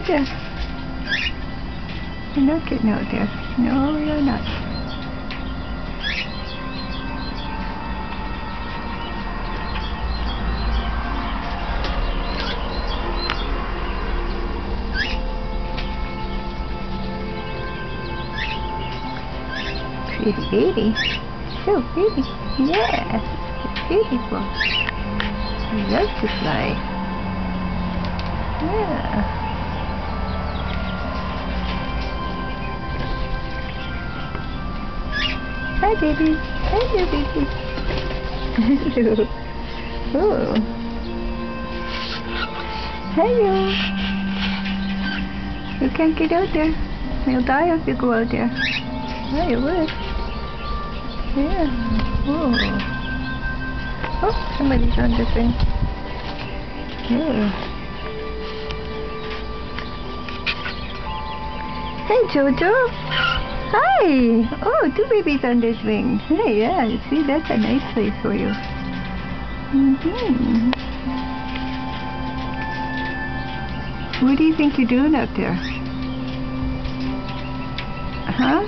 there. You're not getting out there. No, you're not. Pretty baby. So pretty. Yeah. It's beautiful. He loves to fly. Yeah. Hi, baby. Hello, baby. Hello. Oh. Hello. You can't get out there. You'll die if you go out there. Oh, you would. Yeah. Oh. Oh, somebody's on the thing. Yeah. Hey, Jojo. Hi! Oh, two babies on this wing. Hey, yeah, see, that's a nice place for you. What do you think you're doing up there? Huh?